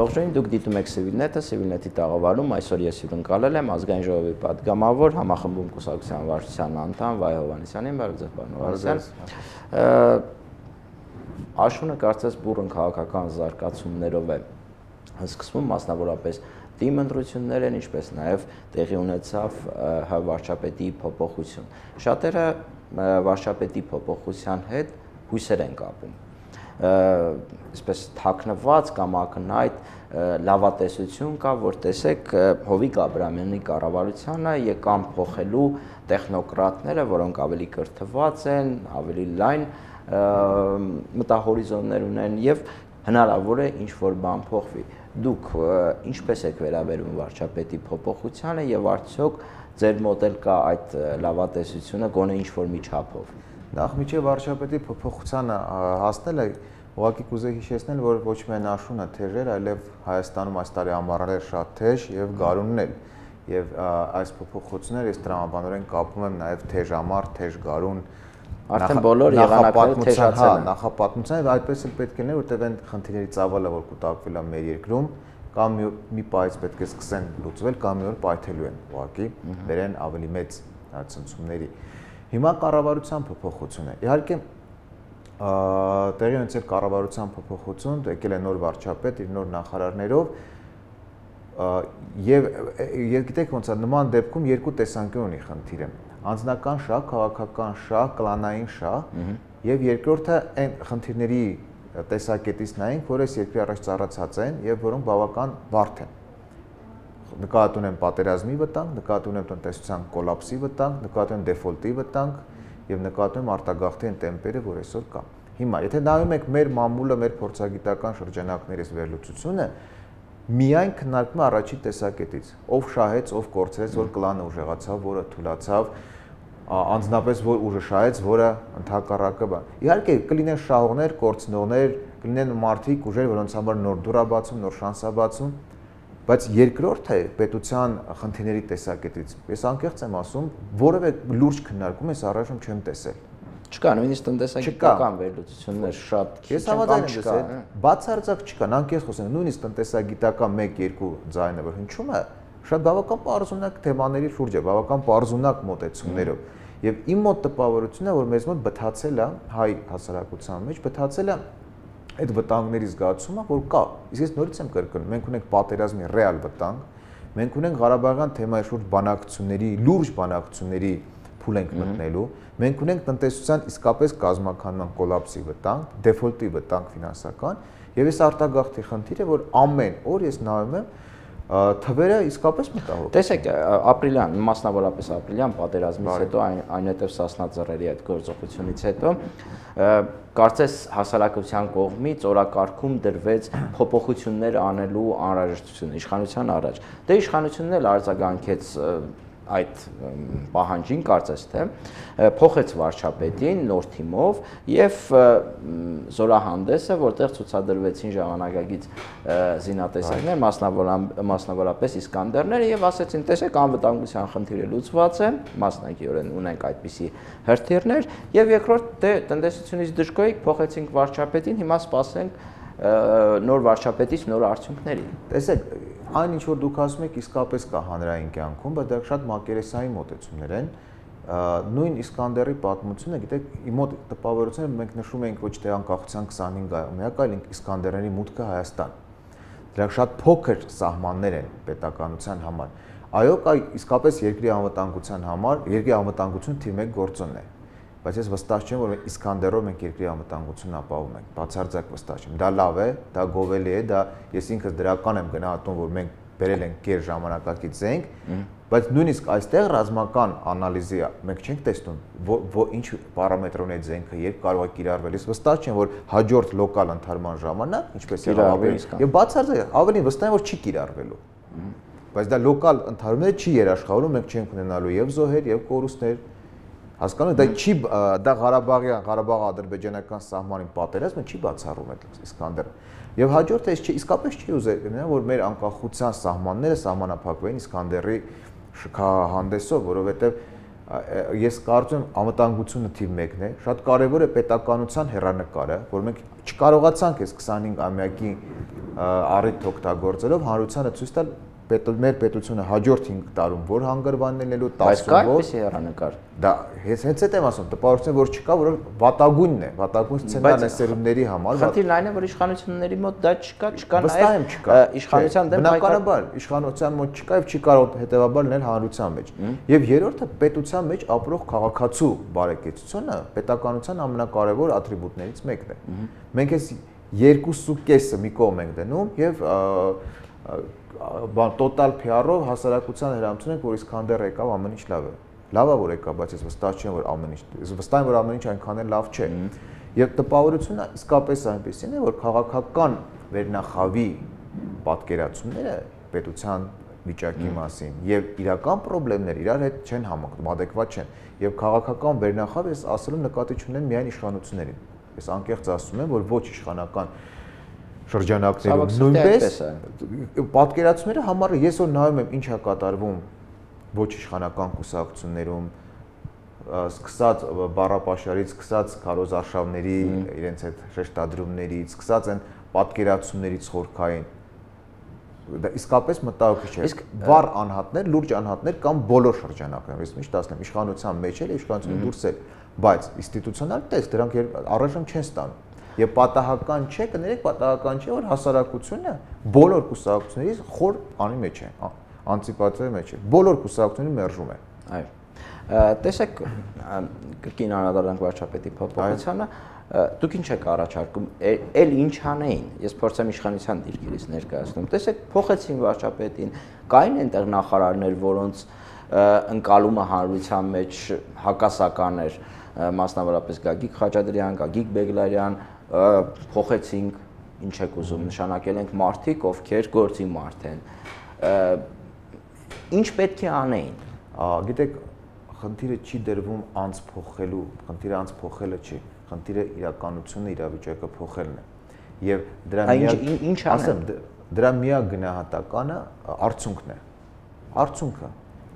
Ողջույն, դուք դիտում եք Civilnet-ը, Civilnet-ի տաղավարում այսօր ես հյուրընկալել եմ ազգային ժողովի պատգամավոր, համախմբում կուսակցության վարչության անդամ Վայ Հովհաննիսյանին, բարև ձեզ պարոն Հովհաննիսյան։ Աշունը կարծես բուռն քաղաքական զարգացումներով է սկսվում, մասնավորապես թիմ ընտրություններ են, ինչպես նաև տեղի ունեցավ ՀՀ վարչապետի փոփոխություն։ Շատերը վարչապետի փոփոխության հետ հույսեր են կապում։ Այսպես թաքնված կամ ակնհայտ լավատեսություն կա, որ տեսեք Հովիկ Աբրահամյանի կառավարությանը եկան փոխելու տեխնոկրատները, որոնք ավելի կրթված են, ավելի լայն մտահորիզոններ ունեն եւ հնարավոր է ինչ-որ բան փոխվի։ Դուք ինչպես եք վերաբերում վարչապետի փոփոխությանը եւ արդյոք ձեր մոդել կա այդ լավատեսությունը գոնե ինչ-որ միջափով։ Նախ միջև վարչապետի փոփոխությանը հասնելը ուղղակի կուզեի հիշեցնել, որ ոչ միայն Աշունը թեժ էր, այլև Հայաստանում այս տարի ամառներ շատ թեժ եւ գարունն էլ։ Եվ այս փոփոխությունները ես տրամաբանորեն կապում եմ նաեւ թեժ ամառ, թեժ գարուն, արդեն բոլոր եղանակները թեժացել են։ Նախապատմության եւ այդպես էլ պետք է լինի, որտեղ այն խնդիրների ծավալը, որ կուտակվել է մեր երկրում, կամ մի պայից պետք է սկսեն լուծվել, կամ մի օր պայթելու են ուղղակի, բերեն ավելի մեծ ցնցումների։ Հիմա կառավարության փոփոխություն է։ Իհարկե տեղի ունեցել կառավարության փոփոխություն, եկել է նոր վարչապետ իր նոր նախարարներով եւ գիտեք ոնց է նման դեպքում երկու տեսանկյուն ունի խնդիրը։ Անձնական շահ, քաղաքական շահ, կլանային շահ եւ երկրորդը այն խնդիրների տեսակետից նայենք, որ այս երկրի առաջ ծառացած են եւ որոնք բավական բարդ են։ Նկատի ունեն պատերազմի վտանգ, նկատի ունեն տնտեսության կոլապսի վտանգ, նկատի ունեն դեֆոլտի վտանգ եւ նկատի ունեն արտագաղթի տեմպերը, որ այսօր կա։ Հիմա, եթե նայում եք մեր մամուլը, մեր փորձագիտական շրջանակներից վերլուծությունը, միայն քննարկվում է առաջին տեսակետից, ով շահեց, ով կորցրեց, որ կլանը ուժեղացավ, որը թուլացավ, անձնապես որ ուժը շահեց, որը ընդհակառակը բան։ Իհարկե կլինեն շահողներ, կորցնողներ, կլինեն մարդիկ, ուժեր, որոնց համար նոր դուր է բացում, նոր շանս է բացում, բայց երկրորդը պետության խնդիրների տեսակետից ես անկեղծ եմ ասում, որևէ լուրջ քննարկում ես առայժմ չեմ տեսել։ Չկա, նույնիսկ տնտեսագիտական վերլուծություններ շատ քիչ են, կամ չկա։ Բացարձակ չկա, անկեղծ խոսեմ, նույնիսկ տնտեսագիտական 1-2 ձայնը որ հնչում է, շատ բավական պարզունակ թեմաների շուրջ է, բավական պարզունակ մոտեցումներով։ Եվ իմ մոտ տպավորությունն է, որ մեզ մոտ բթացել է հայ հասարակության մեջ, բթացել է այդ վտանգների զգացումը, որ կա։ Իսկ ես նորից եմ կրկնում, մենք ունենք պատերազմի ռեալ վտանգ, մենք ունենք Ղարաբաղյան թեմայի շուրջ բանակցությունների, լուրջ բանակցությունների փուլ ենք մտնելու, մենք ունենք տնտեսության իսկապես կազմաքանման կոլապսի վտանգ, դեֆոլտի վտանգ ֆինանսական, եւ այս արտագաղթի խնդիրը, որ ամեն օր ես նայում եմ թվերը իսկապես մտահոգ։ Տեսեք, ապրիլյան, մասնավորապես ապրիլյան պատերազմից հետո, այնուհետև Սասնա ծռերի այդ գործողությունից հետո կարծես հասարակության կողմից օրակարգում դրվեց փոփոխություններ անելու անհրաժեշտություն իշխանության առաջ։ Դե իշխանությունն էլ արձագանքեց այդ պահանջին, կարծես թե փոխեց վարչապետին նոր թիմով եւ զորահանդեսը, որտեղ ցուցադրվեցին ժամանակակից զինատեսակներ, մասնավորապես Իսկանդերները եւ ասեցին, տեսեք, անվտանգության խնդիրը լուծված է, մասնակիորեն ունենք այդպիսի հրթիռներ եւ երկրորդ դե տնտեսությունից դժգոհիկ փոխեցինք վարչապետին, հիմա սպասենք նոր վարչապետից նոր արդյունքների։ Տեսեք, այն ինչ որ դուք ասում եք իսկապես կա հանրային կյանքում, բայց դա շատ մակերեսային մոտեցումներ են։ Նույն Իսկանդերի պատմությունը, գիտեք, իմ մոտ տպավորությունը մենք նշում ենք ոչ թե անկախության 25-ամյակը, այլ Իսկանդերների մուտքը Հայաստան։ Դրանք շատ փոքր սահմաններ են պետականության համար։ Այո, կա իսկապես երկրի անվտանգության համար, երկրի անվտանգություն թիվ 1 գործոն է։ Բայց ես վստահ չեմ, որ Իսկանդերով մենք երկրի անվտանգությունն ապահովում ենք, բացարձակ վստահ չեմ։ Դա լավ է, դա գովելի է, դա ես ինքս դրական եմ գնահատում, որ մենք բերել ենք կեր ժամանակակից զենք, բայց նույնիսկ այստեղ ռազմական անալիզի մենք չենք տեսնում, ինչ պարամետրով է զենքը, երբ կարող է կիրառվել։ Ես վստահ չեմ, որ հաջորդ լոկալ ընդհարման ժամանակ, ինչպես եղավ, եւ բացարձակ ավելի վստահ եմ, որ չի կիրառվելու։ Բայց դա լոկալ ընդհարումները չի երաշխավորում, մենք չենք ունենալու եւ զոհեր, եւ կորուստներ։ Հասկանում եք, դա Ղարաբաղ-ադրբեջանական սահմանին պատերազմը չի բացառում այդ Իսկանդերը։ Եվ հաջորդը ես իսկապես չի ուզել, որ մեր անկախության սահմանները սահմանափակվեն Իսկանդերի շքահանդեսով, որովհետև ես կարծում եմ անվտանգությունը թիվ 1-ն է, շատ կարևոր է պետականության հեռանկարը, որ մենք չկարողացանք այս 25-ամյակի առիթ օգտագործելով հանրությանը ցույց տալ մեր պետությունը հաջորդ 5 տարում որ հանգրվանն լինելու 10-ում բայց կա այդպիսի հեռանկար։ Դա հենց այդ եմ ասում, տպավորություն որ չկա, որ վատագույնն է, վատագույն սցենարն է սերունդների համար։ Խնդիրն այն է, որ իշխանությունների մոտ դա չկա նաև իշխանության դեմ բնականաբար իշխանության մոտ չկա եւ չի կարող հետեւաբար լինել հանրության մեջ։ Եվ երրորդը պետության մեջ ապրող քաղաքացու բարեկեցությունը պետականության ամենակարևոր ատրիբուտներից մեկն է։ Մենք այս 2.5-ը մի կողմ ենք դնում եւ տոտալ PR-ով հասարակության հրամցում ենք, որ Իսկանդեր եկավ, ամեն ինչ լավ է։ Լավ է որ եկավ, բայց ես վստահ չեմ, որ ամեն ինչ, վստահ եմ, որ ամեն ինչ այնքան էլ լավ չէ։ Եվ տպավորությունը իսկապես այնպեսին է, որ քաղաքական վերնախավի պատկերացումները պետության վիճակի մասին եւ իրական խնդիրները իրար հետ չեն համակցում, adekvat չեն։ Եվ քաղաքական վերնախավը ես ասելու նկատի չունեմ միայն իշխանություններին։ Ես անկեղծ ասում եմ, որ ոչ իշխանական շրջանակներում նույնպես պատկերացումները համարը ես որ նայում եմ ինչ է կատարվում ոչ իշխանական կուսակցություններում սկսած բառապաշարից, սկսած քարոզարշավների իրենց այդ շեշտադրումներից, սկսած այն պատկերացումներից խորքային դա իսկապես մտահոգիչ է։ Իսկ վառ անհատներ, լուրջ անհատներ կամ բոլոր շրջանակներում, ես միշտ ասում եմ, իշխանության մեջ էլ, իշխանությունից դուրս էլ, բայց ինստիտուցիոնալ տեսք դրանք առայժմ չեն ստանում։ Եվ պատահական չէ, կներեք, պատահական չէ, որ հասարակությունը բոլոր կուսակցություններից խոր բանի մեջ է, անտիպաթիայի մեջ է, բոլոր կուսակցությունների մերժում է։ Այո։ Տեսեք, կրկին անդրադառնանք վարչապետի փոփոխությանը, դուք ինչ եք առաջարկում, էլ ինչ անեին։ Ես փորձեմ իշխանության դիրքերից ներկայացնում։ Տեսեք, փոխեցին վարչապետին, կային այնտեղ նախարարներ, որոնց ընկալումը հանրության մեջ հակասական էր, մասնավորապես Գագիկ Խաչատրյան, Գագիկ Բեգլարյան, փոխեցինք, ինչ եք ուզում, նշանակել ենք մարդիկ, ովքեր գործի մարդ են։ Ինչ պետք է անեին։ Գիտեք, խնդիրը չի դրվում անց փոխելու, խնդիրը անց փոխելը չի, խնդիրը իրականությունը, իրավիճակը փոխելն է։ Եվ դրա միակ գնահատականը արդյունքն է։ Արդյունքը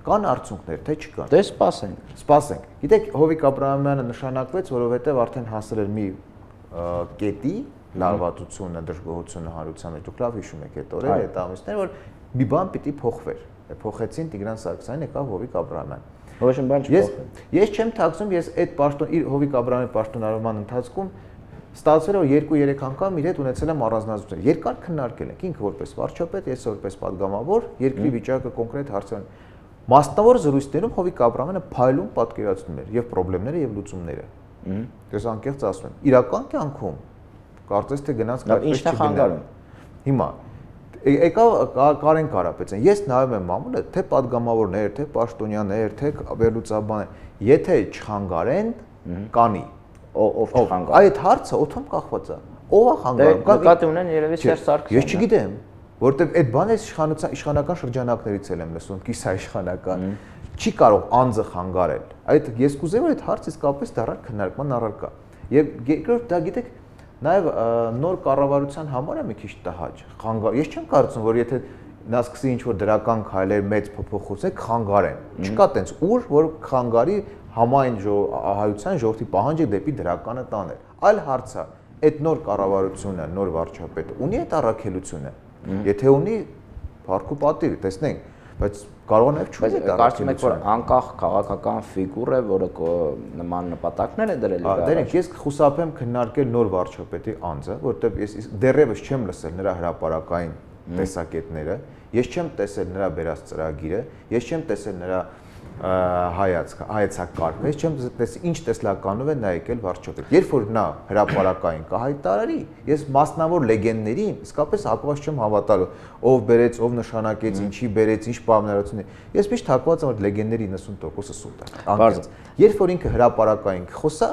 կան արդյունքներ, թե չկան։ Դե սպասենք։ Սպասենք։ Գիտեք, Հովիկ Աբրահամյանը նշանակվեց, որովհետև արդեն հասել էր մի կետի լարվածությունը, դժգոհությունը հանրության մեջ։ Դուք լավ հիշում եք այդ օրերը, այդ ամիսները, որ մի բան պիտի փոխվեր։ Փոխեցին Տիգրան Սարգսյանին, եկավ Հովիկ Աբրահամյանը։ Ոչ մի բան չփոխվեց։ Ես չեմ թաքցում, ես այդ պաշտոն իր Հովիկ Աբրահամյանի պաշտոնավարման ընթացքում ստացվել է, որ 2-3 անգամ իր հետ ունեցել եմ առանձնահատկություններ։ Երկար քննարկել ենք, ինքը որպես վարչապետ, ես որպես падգամավոր, երկրի վիճակը կոնկրետ հարցերին։ Մասնավոր զրույցներում Հովիկ Աբրահամյանը փայլուն պատկերացնում էր եւ խնդիրները եւ լուծումները։ Ես անկեղծ ասում եմ, իրական կյանքում կարծես թե գնաց այդպես չգնալու։ Հիմա եկավ Կարեն Կարապետյան, ես նայում եմ մամուլը, թե падգամավորներ, թե պաշտոնյաներ, թե վերլուծաբաններ, եթե չխանգարեն, կանի։ Ով չխանգարի։ Այդ հարցը օդում կախված է։ Ո՞վ է խանգարում։ Նկատի ունեն երևի Սերժ Սարգսյանը։ Ես չգիտեմ, որովհետև այդ բանը իշխանական շրջանակներից էլ եմ լսում, կիսաիշխանական։ Չի կարող անձը խանգարել։ Այդ ես կուզեի որ այդ հարցը իսկապես դառնա քննարկման առարկա։ Եվ երկրորդ դա գիտեք, նաև նոր կառավարության համար է մի քիչ տհաճ։ Ես չեմ կարծում, որ եթե նա սկսի ինչ-որ դրական քայլեր, մեծ փոփոխություններ խանգարեն։ Չկա տենց ուժ, որ խանգարի համայն հայության ժողովրդի պահանջը դեպի դրականը տանել։ Այլ հարց է, այդ նոր կառավարությունը, նոր վարչապետը ունի այդ առաքելությունը։ Եթե ունի, փառք ու պատիվ, տեսնենք, բայց կարող է նաև չունի այդ կարծում եք, որ անկախ քաղաքական ֆիգուր է, որը նման նպատակներ է դրել։ Դերենք, ես խուսափեմ քննարկել նոր վարչապետի անձը, որովհետև ես դեռևս չեմ լսել նրա հրապարակային տեսակետները, ես չեմ տեսել նրա բերած ծրագիրը, ես չեմ տեսել նրա հայեցակարգը, ես չեմ տեսել ինչ տեսլականով է նա եկել վարչապետ։ Երբ որ նա հրապարակային կհայտարարի, ես մասնավոր լեգենդներին իսկապես հակված չեմ հավատալու, ով բերեց, ով նշանակեց, ինչի բերեց, ինչ պայմանավորություններ։ Ես միշտ հակված եմ, որ լեգենդների 90%-ը սուտ է։ Անկեղծ։ Երբ որ ինքը հրապարակային խոսա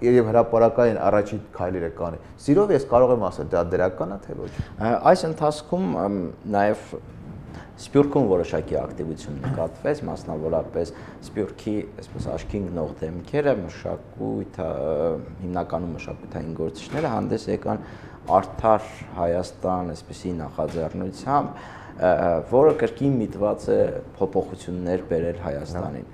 եւ հրապարակային առաջին քայլերը կանի, սիրով ես կարող եմ ասել, դա դրական է թե ոչ։ Այս ընթացքում նաեւ Սփյուռքում որոշակի ակտիվություն նկատվեց, մասնավորապես Սփյուռքի, այսպես աչքի ընկնող դեմքերը, մշակույթ, հիմնականում մշակութային գործիչները հանդես եկան Արդար Հայաստան, այսպիսի նախաձեռնությամբ, որը կրկին միտված է փոփոխություններ բերել Հայաստանին։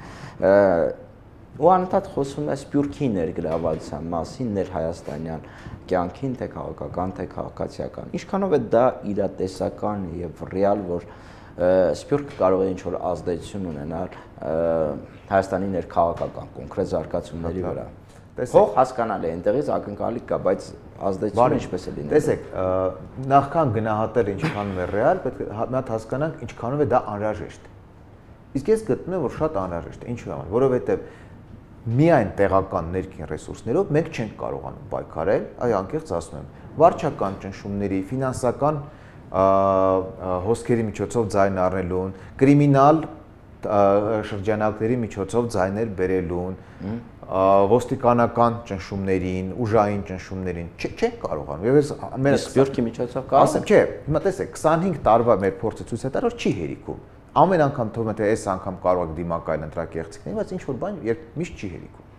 ու անընդհատ խոսում է Սփյուռքի ներգրավվածության մասին, ներհայաստանյան կյանքին, թե քաղաքական, թե քաղաքացիական։ Ինչքանով է դա իրատեսական եւ ռեալ, որ Սփյուռքը կարող է ինչ-որ ազդեցություն ունենալ Հայաստանի ներքաղաքական կոնկրետ զարգացումների վրա։ Փող հասկանալի է, այնտեղից ակնկալի կա, բայց ազդեցությունը ինչպես է լինելու։ Տեսեք, նախքան գնահատել ինչքանով է ռեալ, պետք է մի հատ հասկանանք ինչքանով է դա անհրաժեշտ։ Իսկ ես գտնում եմ, որ շատ անհրաժեշտ է, ինչու՞ համար, որովհետև միայն տեղական ներքին ռեսուրսներով մենք չենք կարողանում պայքարել, այ անկեղծ ասում եմ, վարչական ճնշումների, ֆինանսական հոսքերի միջոցով ձայն առնելուն, կրիմինալ շրջանակների միջոցով ձայներ բերելուն, ոստիկանական ճնշումներին, ուժային ճնշումներին չենք կարողանում։ Եվ մեր Սփյուռքի միջոցով կարող ասեմ, չէ, հիմա տեսեք, 25 տարվա մեր փորձը ցույց է տալու, որ չի հերիքում։ Ամեն անգամ թվում է թե այս անգամ կարող եք դիմակայել ընտրակեղծիքներին, բայց ինչ որ բան միշտ չի հերիքում։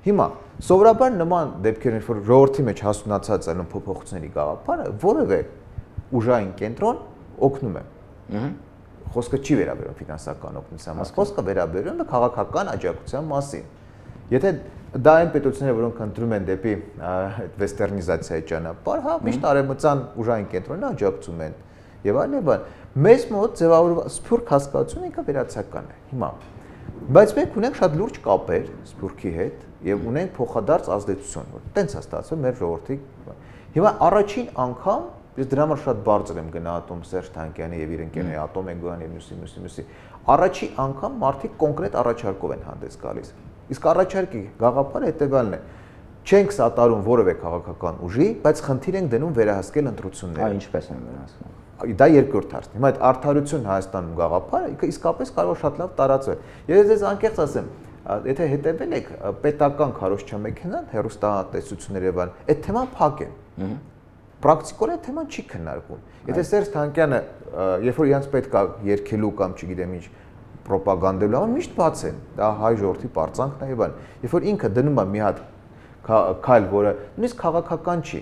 Հիմա սովորաբար նման դեպքերն որ ժողովրդի մեջ հասունացած են փոփոխությունների գաղափարը, որևէ ուժային կենտրոն օգնում է։ Խոսքը չի վերաբերում ֆինանսական օգնության մասին, խոսքը վերաբերում է քաղաքական աջակցության մասին։ Եթե դա այն պետությունները, որոնք ընտրում են դեպի վեստերնիզացիայի ճանապարհ, հա, միշտ արևմտյան ուժային կենտրոնները աջակցում են եւ այլն եւ այլն։ Մեզ մոտ ձևավորված Սփյուռք հասկացությունը ինքը վերացական է։ Հիմա, բայց մենք ունենք շատ լուրջ կապեր Սփյուռքի հետ եւ ունենք փոխադարձ ազդեցություն, որ տենց է ստացվում մեր ժողովրդի։ Հիմա առաջին անգամ ես դրա համար շատ բարձր եմ գնահատում Սերժ Թանկյանի եւ իր ընկերների Ատոմ Էգոյանի եւ մյուսի։ Առաջին անգամ մարդիկ կոնկրետ առաջարկով են հանդես գալիս։ Իսկ առաջարկի գաղափարը հետեւյալն է. չենք սատարում որևէ քաղաքական ուժի, բայց խնդիր ենք դնում վերահսկել ընտրությունները։ Այ ինչպես են վերահսկում։ Դա երկրորդ հարցն է։ Հիմա այդ արդարություն Հայաստանում գաղափարը իսկապես կարող է շատ լավ տարածվել։ Ես ձեզ անկեղծ ասեմ, եթե հետևել եք պետական քարոզչամեքենան, հեռուստատեսությունները եւ այլն, այդ թեման փակ է։ Պրակտիկորեն թեման չի քննարկվում։ Եթե Սերժ Թանկյանը, երբ որ իրենց պետք է երկելու կամ չգիտեմ ինչ պրոպագանդելու համար միշտ բաց են, դա հայ ժողովրդի պարծանքն է եւ այլն։ Երբ որ ինքը դնում է մի հատ քայլ, որը նույնիսկ քաղաքական չի,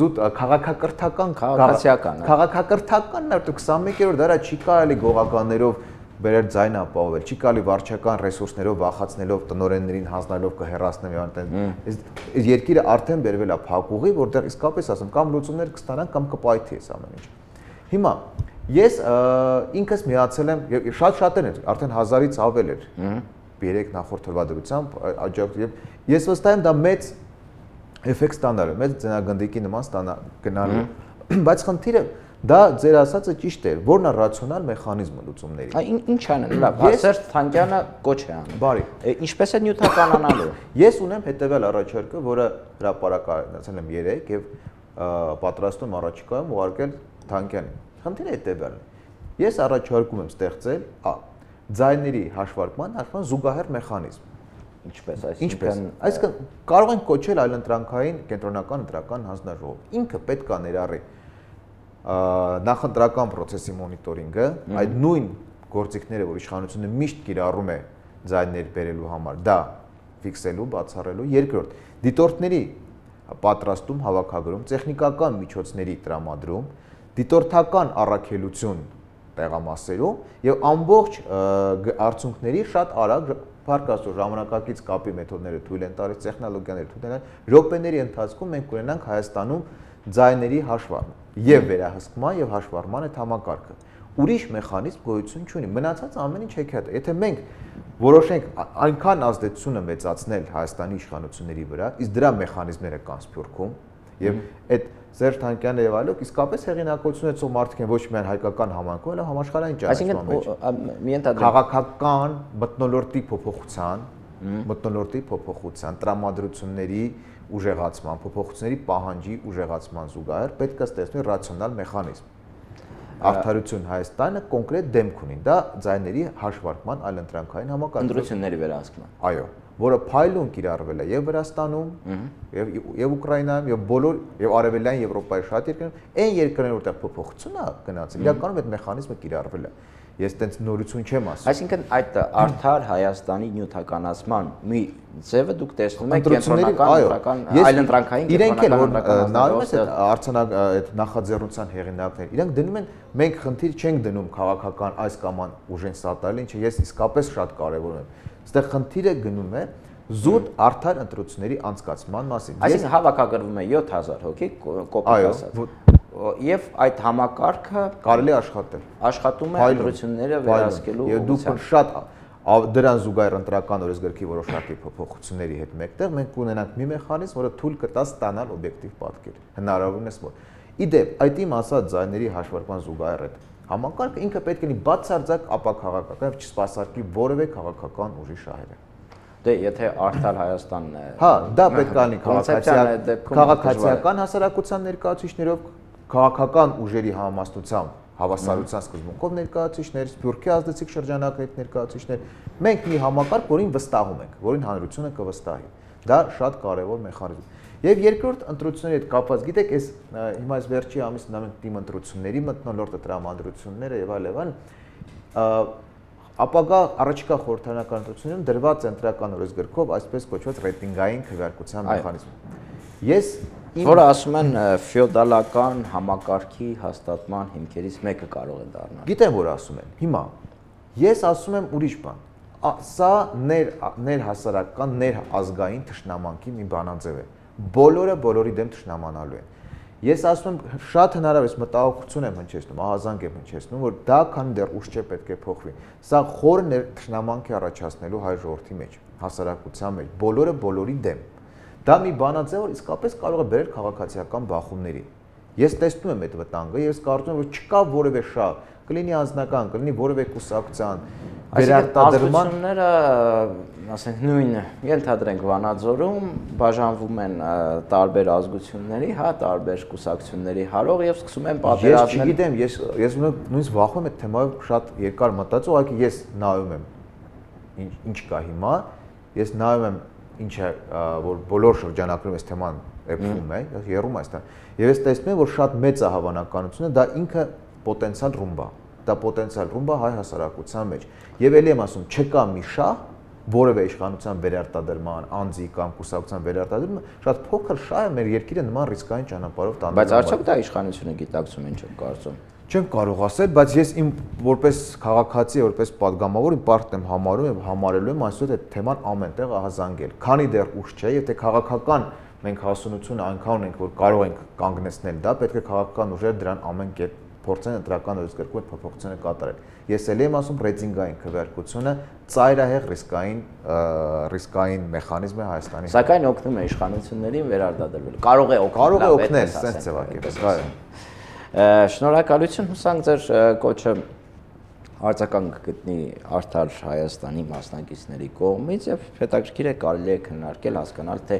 զուտ քաղաքակրթական, քաղաքակրթականն է, 21-րդ դարը չի կարելի գողականներով բերել ձայն ապահովել, չի կարելի վարչական ռեսուրսներով վախացնելով տնօրեններին հանձնալով կհեռացնեմ եւ այնտեղ։ Այս երկիրը արդեն բերվել է փակուղի, որտեղ իսկապես ասեմ, կամ լուծումներ կստանան, կամ կպայթի այս ամեն ինչ։ Հիմա ես ինքս միացել եմ եւ շատ են, արդեն 1000-ից ավել էր։ 3 նախորդ թվադրությամբ աջակցություն եւ ես վստահ եմ դա մեծ էֆեկտ ստանալ է, մեծ ձնագնդիկի նման գնալու։ Բայց խնդիրը դա ձեր ասածը ճիշտ է, որն է ռացիոնալ մեխանիզմը լուծումների։ Այ ինչ անեն, լավ, Սերժ Թանկյանը կոչ է անում։ Բարի։ Ինչպես է նյութականանալու։ Ես ունեմ հետևյալ առաջարկը, որը հրապարակացել եմ 3 եւ պատրաստում առաջիկայում ուղարկել Թանկյանին։ Խնդիրը հետևյալն է։ Ես առաջարկում եմ ստեղծել ձայների հաշվարկման զուգահեռ մեխանիզմ։ Ինչպես, այսինքն կարող ենք կոչել այլընտրանքային կենտրոնական ընտրական հանձնաժողով։ Ինքը պետք է ներառի նախընտրական process-ի մոնիտորինգը, այդ նույն գործիքները, որ իշխանությունը միշտ կիրառում է ձայներ բերելու համար, դա ֆիքսելու, բացառելու։ Երկրորդ, դիտորդների պատրաստում, հավաքագրում, տեխնիկական միջոցների տրամադրում, դիտորդական առաքելություն տեղամասերում եւ ամբողջ արդյունքների շատ արագ փառկաստու ժամանակակից կապի մեթոդները թույլ են տալիս, տեխնոլոգիաները թույլ են, րոպեների ընթացքում մենք ունենանք Հայաստանում ձայների հաշվառում եւ վերահսկման եւ հաշվառման այդ համակարգը։ Ուրիշ մեխանիզմ գոյություն չունի։ Մնացած ամեն ինչ հեքիաթ է։ Եթե մենք որոշենք այնքան ազդեցությունը մեծացնել Հայաստանի իշխանությունների վրա, իսկ դրա մեխանիզմները կան Սփյուռքում եւ այդ Սերժ Թանկյանը եւ այլոք իսկապես հեղինակություն ունեցող մարդիկ են ոչ միայն հայկական համայնքում, այլ համաշխարհային ճանաչման մեջ։ Քաղաքական մթնոլորտի փոփոխության, տրամադրությունների ուժեղացման, փոփոխությունների պահանջի ուժեղացման զուգահեռ պետք է ստեղծվի ռացիոնալ մեխանիզմ։ Արդարություն Հայաստանը կոնկրետ դեմք ունի, դա ձայների հաշվարկման այլընտրանքային համակարգ։ Ընտրությունների վերահսկման։ Այո, որը փայլուն կիրառվել է եւ Վրաստանում, եւ Ուկրաինայում, եւ բոլոր եւ Արևելյան Եվրոպայի շատ երկրներում, այն երկրներում որտեղ փոփոխություն է գնացել, իրականում այդ մեխանիզմը կիրառվել է։ Ես տենց նորություն չեմ ասում։ Այսինքն այդ արդար Հայաստանի նյութականացման մի ձևը դուք տեսնում եք կենտրոնական այլընտրանքային իրենք էլ որ նայում ես այդ արցանակ այդ նախաձեռնության հեղինակներ, իրենք դնում են մենք խնդիր չենք դնում քաղաքական այս կամ այն ուժեն սատարել, ինչը ես իսկապես շատ կարևոր եմ։ Այստեղ խնդիրը գնում է զուտ արդար ընտրությունների անցկացման մասին։ Այսինքն հավաքագրվում է 7000 հոգի, կոպիտ ասած։ Եվ այդ համակարգը կարելի աշխատել։ Աշխատում է ընտրությունները վերահսկելու եւ դուք շատ դրան զուգահեռ ընտրական օրենսգրքի որոշակի փոփոխությունների հետ մեկտեղ մենք կունենանք մի մեխանիզմ, որը թույլ կտա ստանալ օբյեկտիվ պատկեր։ Հնարավորինս մոտ։ Իդեպ, այդ իմ ասած ձայների հաշվարկման զուգահեռ այդ համակարգը ինքը պետք է լինի բացարձակ ապաքաղաքական, չսպասարկի որևէ քաղաքական ուժի շահերը։ Դե եթե արդար Հայաստանն է։ Հա, դա պետք է լինի քաղաքացիական հասարակության ներկայացուցիչներով, քաղաքական ուժերի համամասնությամբ հավասարության սկզբունքով ներկայացուցիչներ, Սփյուռքի ազդեցիկ շրջանակների ներկայացուցիչներ, մենք մի համակարգ, որին վստահում ենք, որին հանրությունը կվստահի։ Դա շատ կարևոր մեխանիզմ։ Եվ երկրորդ ընտրությունների հետ կապված, գիտեք, այս հիմա այս վերջի ամիսն մենք թիմ ընտրությունների մթնոլորտը տրամադրությունները եւ այլն, ապագա առաջիկա խորհրդարանական ընտրություններում դրված ընտրական օրենսգրքով այսպես կոչված ռեյտինգային քվեարկության մեխանիզմ։ Ես որը ասում են ֆեոդալական համակարգի հաստատման հիմքերից մեկը կարող է դառնալ։ Գիտեմ, որ ասում են։ Հիմա ես ասում եմ ուրիշ բան։ Սա ներհասարական, ներազգային թշնամանքի մի բանաձև է։ Բոլորը բոլորի դեմ թշնամանալու են։ Ես ասում եմ շատ հնարավոր է մտահոգություն եմ հնչեցնում, ահազանգ եմ հնչեցնում, որ դա քան դեռ ուշ չէ պետք է փոխվի։ Սա խորը թշնամանք է առաջացնելու հայ ժողովրդի մեջ, հասարակության մեջ, բոլորը բոլորի դեմ։ Դա մի բանաձև է, որ իսկապես կարող է բերել քաղաքացիական բախումների։ Ես տեսնում եմ այդ վտանգը, ես կարծում եմ, որ չկա որևէ շահ, կլինի անձնական, կլինի որևէ կուսակցության վերարտադրումները, ասենք նույն ենթադրենք Վանաձորում բաժանվում են տարբեր ազգությունների, հա, տարբեր կուսակցությունների հարող եւ սկսում են պատերազմներ։ Ես չգիտեմ, ես նույնիսկ վախում եմ այդ թեմայով շատ երկար մտածել, ուղղակի ես նայում եմ ինչ կա հիմա, ես նայում եմ ինչ է, որ բոլոր շրջանակներում այս թեման էփվում է, երում այստեղ։ Եվ ես տեսնում եմ, որ շատ մեծ է հավանականությունը, դա ինքը պոտենցիալ ռումբ է։ Դա պոտենցիալ ռումբ է հայ հասարակության մեջ։ Եվ ելի եմ ասում, չկա մի շահ, որևէ իշխանության վերարտադրման, անձի կամ կուսակցության վերարտադրումը, շատ փոքր շահ է մեր երկիրը նման ռիսկային ճանապարհով տանելու։ Բայց արդյոք դա իշխանությունը գիտակցում ինչ եմ կարծում։ Չեմ կարող ասել, բայց ես իմ որպես քաղաքացի, որպես падգամավոր իմ պարտքն եմ համարում եւ համարելու եմ այսօր այդ թեման ամենտեղ ահազանգել։ Քանի դեռ ուշ չէ, եթե քաղաքական մենք հասունությունը այնքան ունենք, որ կարող ենք կանգնեցնել դա, պետք է քաղաքական ուժերը դրան ամեն կերպ փորձեն ընտրական օրենսգրքում այդ փոփոխությունները կատարել։ Ես էլ եմ ասում ռեյտինգային քվեարկությունը ծայրահեղ ռիսկային մեխանիզմ է Հայաստանի։ Սակայն օգնում է իշխանություններին վերարտադրվել։ Կարող է օգնել, sense ձևակերպել։ Շնորհակալություն, հուսանք ձեր կոչը արձագանք գտնի արդար Հայաստանի մասնակիցների կողմից եւ հետաքրքիր է կարելի է քննարկել, հասկանալ թե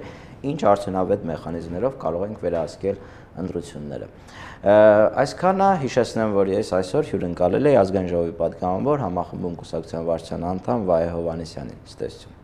ինչ արդյունավետ մեխանիզմներով կարող ենք վերահսկել ընտրությունները։ Այսքանը հիշեցնեմ, որ ես այսօր հյուրընկալել էի Ազգային ժողովի պատգամավոր, համախմբում կուսակցության վարչության անդամ Վահե Հովհաննիսյանին։ Ցտեսություն։